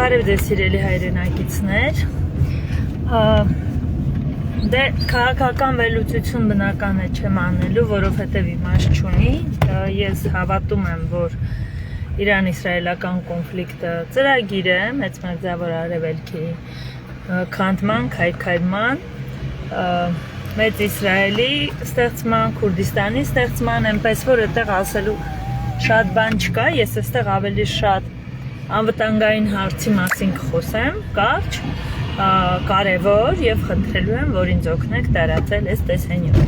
Բարև ձեզ սիրելի հայրենակիցներ, դե քաղաքական վերլուծություն բնական է չեմ անելու, որովհետև իմաստ չունի, ես հավատում եմ, որ Իրան-իսրայելական կոնֆլիկտը ծրագիր է մեծ մերձավոր արևելքի քանդման, քայքայման, մեծ Իսրայելի ստեղծման, Քուրդիստանի ստեղծման, այնպես որ այդտեղ ասելու շատ բան չկա, ես այստեղ ավելի շատ անվտանգային հարցի մասին կխոսեմ, կարճ, կարևոր եւ խնդրելու եմ, որ ինձ օգնեք տարածել այս տեսանյութը։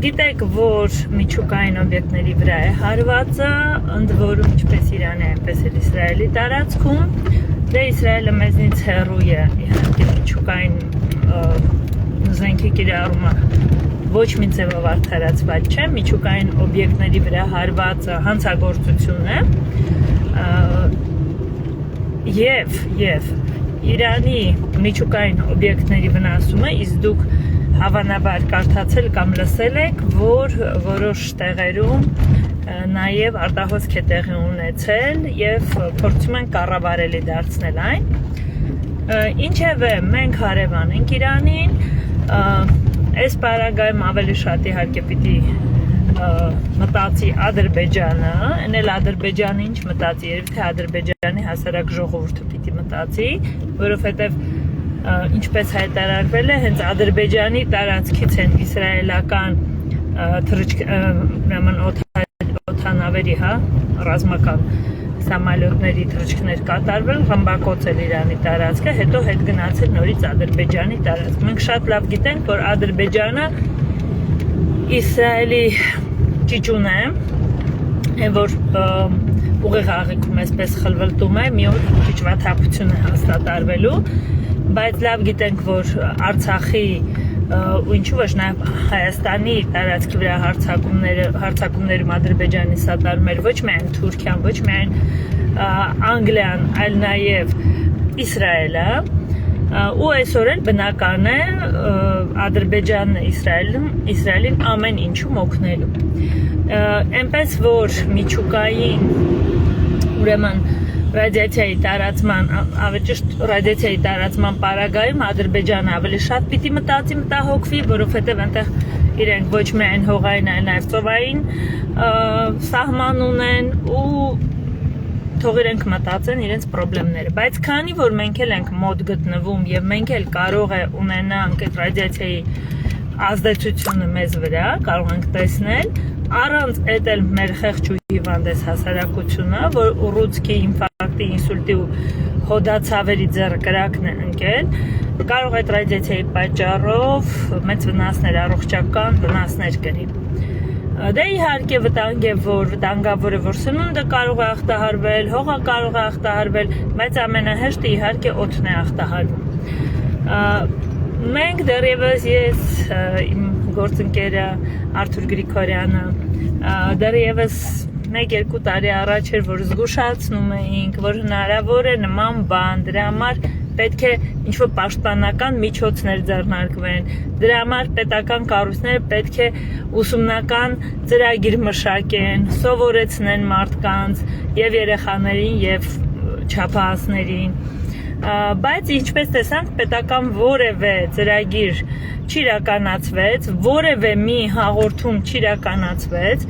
Գիտեք, որ միջուկային օբյեկտների վրա է հարվածը, ընդ որում ինչպես Իրանի, այնպես էլ Իսրայելի տարածքում, դե Իսրայելը մեզնից հեռու է, իհարկե միջուկային զենքի կիրառումը ոչ մի ձևով արդարացված չէ, միջուկային օբյեկտների վրա հարվածը հանցագործություն է, և Իրանի միջուկային օբյեկտների վնասումը, իսկ դուք հավանաբար կարդացել կամ լսել եք, որ որոշ տեղերում նաև արտահոսք է տեղի ունեցել և փորձում են կառավարելի դարձնել այն։ Ինչևէ, մենք հարևան ենք Իրանին, այս պարագայում ավելի շատ իհարկե պիտի մտածի Ադրբեջանը, այն էլ Ադրբեջանը ինչ մտածի, երևի թե Ադրբեջանի հասարակ ժողովուրդը պիտի մտածի, որովհետև ինչպես հայտարարվել է, հենց Ադրբեջանի տարածքից են իսրայելական օդանավերի, ռազմական սամալյոտների թռիչքներ կատարվել, ռմբակոծել Իրանի տարածքը, հետո հետ գնացել նորից Ադրբեջանի տարածք։ Մենք շատ լավ գիտենք, որ Ադրբեջանը Իսրայելի ճիճուն է, որ ուղիղ աղիքում այսպես խլվլտում է, մի օր քիչ վատթափություն է հաստատարվելու, բայց լավ գիտենք, որ Արցախի ու ինչու ոչ նաև Հայաստանի տարածքի վրա հարձակումներում Ադրբեջանի սատարում էր ոչ միայն Թուրքիան, ոչ միայն Անգլիան, այլ նաև Իսրայելը, ու այսօր էլ բնական է Ադրբեջանն Իսրայելին ամեն ինչում օգնելու։ Այնպես որ միջուկային, ուրեմն ռադիացիայի տարածման, ավելի ճիշտ ռադիացիայի տարածման պարագայում Ադրբեջանը ավելի շատ պիտի մտածի, մտահոգվի, որովհետև այնտեղ իրենք ոչ միայն հողային, այլ նաև ծովային սահման ունեն ու թող իրենք մտածեն իրենց խնդիրները, բայց քանի որ մենք էլ ենք մոտ գտնվում եւ մենք էլ կարող է ունենանք այդ ռադիացիայի ազդեցությունը մեզ վրա, կարող ենք տեսնել, առանց այդ էլ մեր խեղճ ու հիվանդես հասարակությունը, որ ուռուցքի, ինֆարկտի, ինսուլտի ու հոդացավերի ձեռքրակն է ընկել, կարող այդ ռադիացիայի պատճառով մեծ վնասներ, առողջական վնասներ կրի։ Դե իհարկե վտանգավոր է, որ սնունդը կարող է ախտահարվել, հողը կարող է ախտահարվել, բայց ամենահեշտը իհարկե օդն է ախտահարվում։ Մենք դեռևս ես, իմ գործընկերը Արթուր Գրիգորյանը, դեռևս 1-2 տարի առաջ էր, որ զգուշացնում էինք, որ հնարավոր է նման բան, դրա համար պետք է ինչ-որ պաշտպանական միջոցներ ձեռնարկվեն, դրա համար պետական կառույցները պետք է ուսումնական ծրագիր մշակեն, սովորեցնեն մարդկանց և երեխաներին և չափահասներին, բայց ինչպես տեսանք պետական որևէ ծրագիր չիրականացվեց, որևէ մի հաղորդում չիրականացվեց,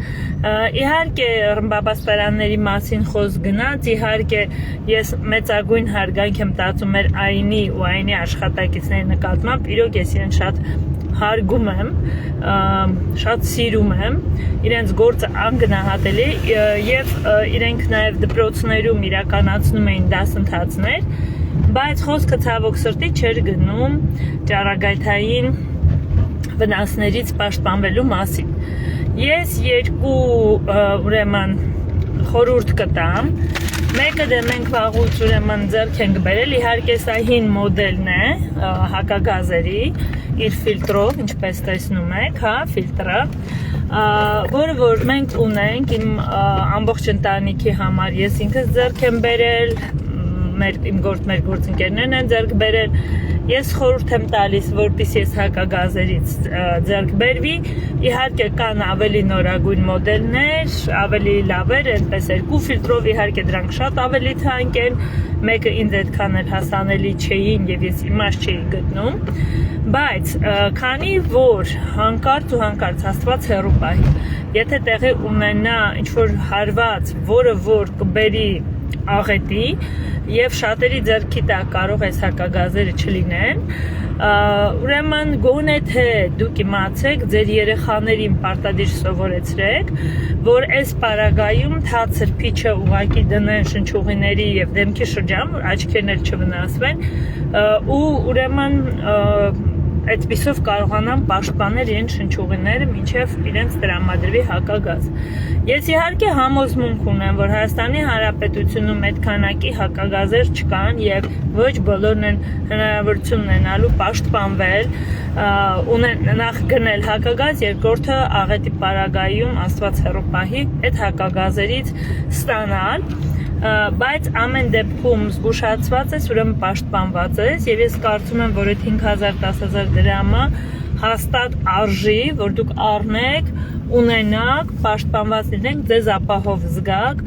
իհարկե ռմբապաստարանների մասին խոսք գնաց, իհարկե ես մեծագույն հարգանք եմ տածում մեր ԱԻՆ-ի ու ԱԻՆ-ի աշխատակիցների նկատմամբ, իրոք ես իրեն շատ հարգում եմ, շատ սիրում եմ, իրենց գործը անգնահատելի և իրենք նաև դպրոցներում իրականացնում էին դասընթացներ, բայց խոսքը ցավոք սրտի չէր գնում ճառագայթային վնասներից պաշտպանվելու մասին։ Ես երկու ուրեմն խորհուրդ կտամ, մեկը դե մենք վաղուց ուրեմն ձեռք ենք բերել, իհարկե սա հին մոդելն է հակագազերի, իր ֆիլտրով, ինչպես տեսնում եք, ֆիլտրը, որը որ մենք ունենք իմ ամբողջ ընտանիքի համար, ես ինքս ձեռք եմ բերել, մեր գործընկերներն են ձեռք բերել։ Ես խորհուրդ եմ տալիս, որպեսզի այս հակագազերից ձեռք բերվի։ Իհարկե կան ավելի նորագույն մոդելներ, ավելի լավեր, այնպես 2 ֆիլտրով, իհարկե դրանք շատ ավելի թանկ են, մեկը ինձ այդքան էլ հասանելի չէին եւ ես իմաստ չէի գտնում, բայց քանի որ հանկարծ ու հանկարծ Աստված հեռու պահի, եթե տեղի ունենա ինչ-որ հարված, որը որ կբերի աղետի եւ շատերի ձեռքի տակ կարող այս հակագազերը չլինեն, ուրեմն գոնե թե դուք իմացեք, ձեր երեխաներին պարտադիր սովորեցրեք, որ այս պարագայում թացր փիչը ուղակի դնեն շնչուղիների եւ դեմքի շրջան, որ աչքերն էլ չվնասվեն, ու ուրեմն այդպիսով կարողանան պաշտպանել իրենց շնչուղիները մինչև իրենց տրամադրվի հակագազ։ Ես իհարկե համոզմունք ունեմ, որ Հայաստանի Հանրապետությունում այդ քանակի հակագազեր չկան եւ ոչ բոլորն են հնարավորություն ունենալու պաշտպանվել, նախ գնել հակագազ, երկրորդը աղետի պարագայում Աստված հեռու պահի այդ հակագազերից ստանալ, բայց ամեն դեպքում զգուշացված ես, ուրեմն պաշտպանված ես եւ ես կարծում եմ, որ այդ 5000-10000 դրամը հաստատ արժի, որ դուք առնեք, ունենաք, պաշտպանված լինեք, ձեզ ապահով զգաք,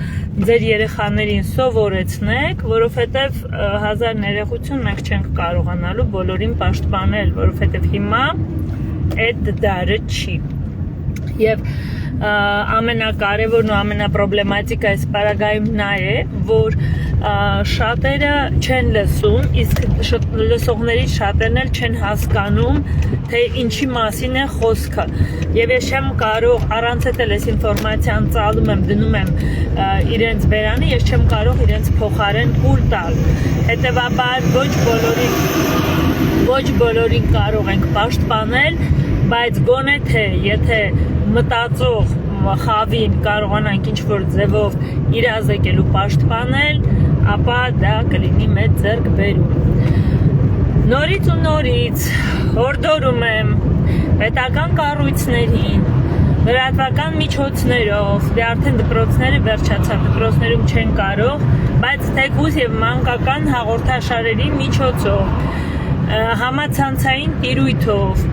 ձեր երեխաներին սովորեցնեք, որովհետեւ 1000 ներողություն մենք չենք կարողանալու բոլորին պաշտպանել, որովհետեւ հիմա այդ դարը չի։ Եվ ամենակարևորն ու ամենապրոբլեմատիկը այս պարագայում նա է, որ շատերը չեն լսում, իսկ լսողներից շատերն էլ չեն հասկանում, թե ինչի մասին է խոսքը։ Եվ ես չեմ կարող առանց էլ այս ինֆորմացիան ծալում եմ, դնում եմ իրենց բերանը, ես չեմ կարող իրենց փոխարեն ուր տալ։ Հետևաբար ոչ բոլորին կարող ենք պաշտպանել, բայց գոնե թե եթե մտածող խավին կարողանանք ինչ-որ ձևով իրազեկել ու պաշտպանել, ապա դա կլինի մեծ ձեռքբերում։ Նորից ու նորից հորդորում եմ պետական կառույցներին, լրատվական միջոցներով, դե արդեն դպրոցները վերջացան, դպրոցներում չեն կարող, բայց թեկուզ եւ մանկական հաղորդաշարերի միջոցով, համացանցային տիրույթով,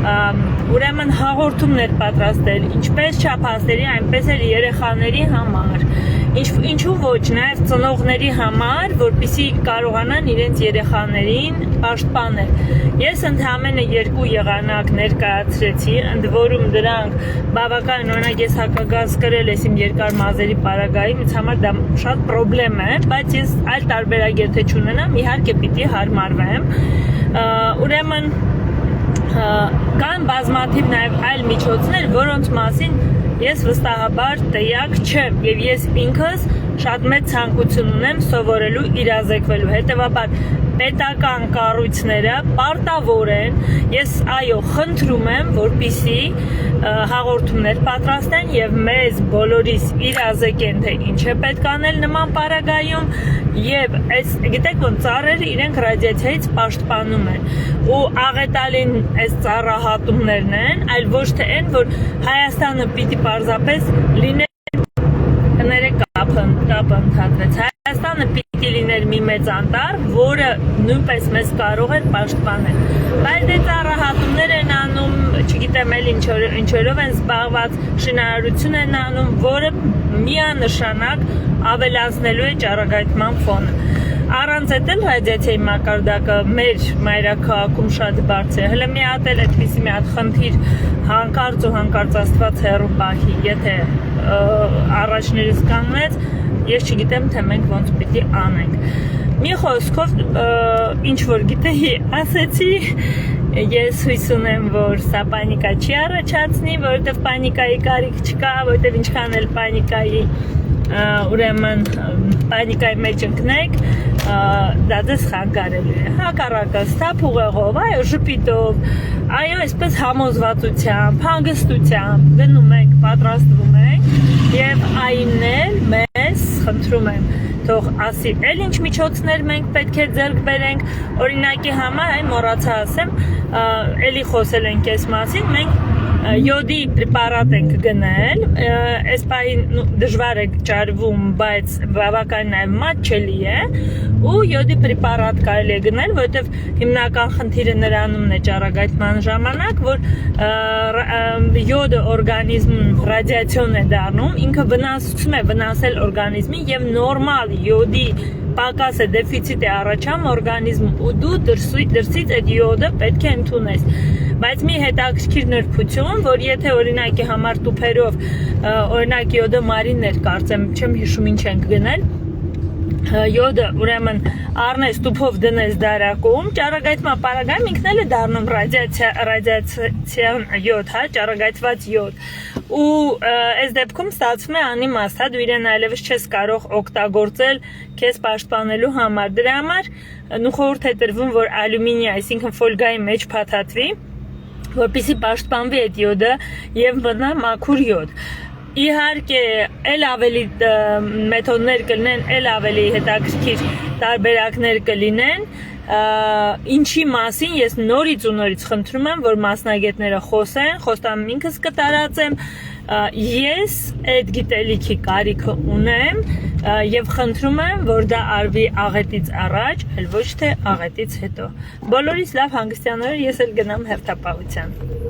ուրեմն հաղորդումներ պատրաստել, ինչպես չափազների, այնպես էլ երեխաների համար, ինչու ոչ, նաև ծնողների համար, որպեսզի կարողանան իրենց երեխաներին պաշտպանել։ Ես ընդամենը 2 եղանակ ներկայացրեցի, ընդ որում դրանք բավական, օրինակ ես հակագազ կրել ես իմ երկար մազերի պարագայում, ինձ համար դա շատ պրոբլեմ է, բայց ես այլ տարբերակ եթե չունենամ, իհարկե պիտի հարմարվեմ, ուրեմն կան բազմաթիվ նաև այլ միջոցներ, որոնց մասին ես վստահաբար տեղյակ չեմ եւ ես ինքս շատ մեծ ցանկություն ունեմ սովորելու իրազեկվելու, հետեւաբար պետական կառույցները պարտավոր են, ես այո խնդրում եմ, որպեսզի հաղորդումներ պատրաստեն եւ մեզ բոլորիս իրազեկեն, թե ինչ է պետք անել նման պարագայում եւ այս գիտեք ոնց ծառերը իրենք ռադիացիայից պաշտպանում են ու աղետալին այս ծառահատումներն են, այլ ոչ թե այն, որ Հայաստանը պիտի պարզապես լիներ կապը ընդհատվեց, Հայաստանը պիտի լիներ մի մեծ անտառ, որը նույնպես մեզ կարող էր պաշտպանել, բայց դե ծառահատումներ են անում, չգիտեմ էլ ինչերով են զբաղված, շինարարություն են անում, որը միանշանակ ավելացնելու է ճառագայթման ֆոնը։ Առանց այդ էլ ռադիացիայի մակարդակը մեր մայրաքաղաքում շատ բարձր է։ Հələ մի հատ էլ այդպիսի մի հատ խնդիր հանկարծ ու հանկարծ Աստված հեռու պահի, եթե առաջներս կանգնեց, ես չգիտեմ, թե մենք ոնց պիտի անենք։ Մի խոսքով ինչ որ գիտեի, ասեցի, ես հույս ունեմ, որ սա պանիկա չի առաջացնի, որովհետև պանիկայի կարիք չկա, որովհետև ինչքան էլ պանիկայի ուրեմն պանիկայի մեջ ընկնեք, դա ձեզ խանգարելու է, հակառակը ստապ ուղեղով, այո ժպիտով, այո այսպես համոզվածությամբ, հանգստությամբ գնում ենք, պատրաստվում ենք եւ այնն էլ մեզ խնդրում եմ թող ասի էլ ինչ միջոցներ մենք պետք է ձեռք բերենք, օրինակի համար այն մոռացա ասեմ, էլի խոսել ենք այս մասին, մենք յոդի պրեպարատ ենք գնել, այս պահին դժվար է ճարվում, բայց բավական նաև մատչելի է, ու յոդի պրեպարատ կարելի է գնել, որովհետև հիմնական խնդիրը նրանումն է ճառագայթման ժամանակ, որ յոդը օրգանիզմում ռադիացիոն է դառնում, ինքը վնասում է վնասել օրգանիզմին եւ նորմալ յոդի պակաս է, դեֆիցիտ է առաջանում օրգանիզմում ու դու դրսից այդ յոդը պետք է ընդունես, բայց մի հետաքրքիր նրբություն, որ եթե օրինակի համար տուփերով օրինակ յոդը մարիներ կարծեմ, չեմ հիշում ինչ ենք գնել, յոդը ուրեմն առնես տուփով դնես դարակում, ճառագայթման պարագայում ինքն էլ է դառնում ռադիացիան յոդ, հա, ճառագայթված յոդ, ու այս դեպքում ստացվում է անիմաստ, հա, դու իրեն այլևս չես կարող օգտագործել քեզ պաշտպանելու համար, դրա համար խորհուրդ է տրվում, որ ալյումինի, այսինքն ֆոլգայի մեջ փաթաթվի, որպեսզի պաշտպանվի այդ յոդը եւ մնա մաքուր յոդ։ Իհարկե, էլ ավելի մեթոդներ կլինեն, էլ ավելի հետաքրքիր տարբերակներ կլինեն, ինչի մասին ես նորից ու նորից խնդրում եմ, որ մասնագետները խոսեն, խոստանում ինքս կտարածեմ, ես այդ գիտելիքի կարիքը ունեմ եւ խնդրում եմ, որ դա արվի աղետից առաջ, այլ ոչ թե աղետից հետո։ Բոլորիս լավ հանգստյան օր, ես էլ գնամ հերթապահության։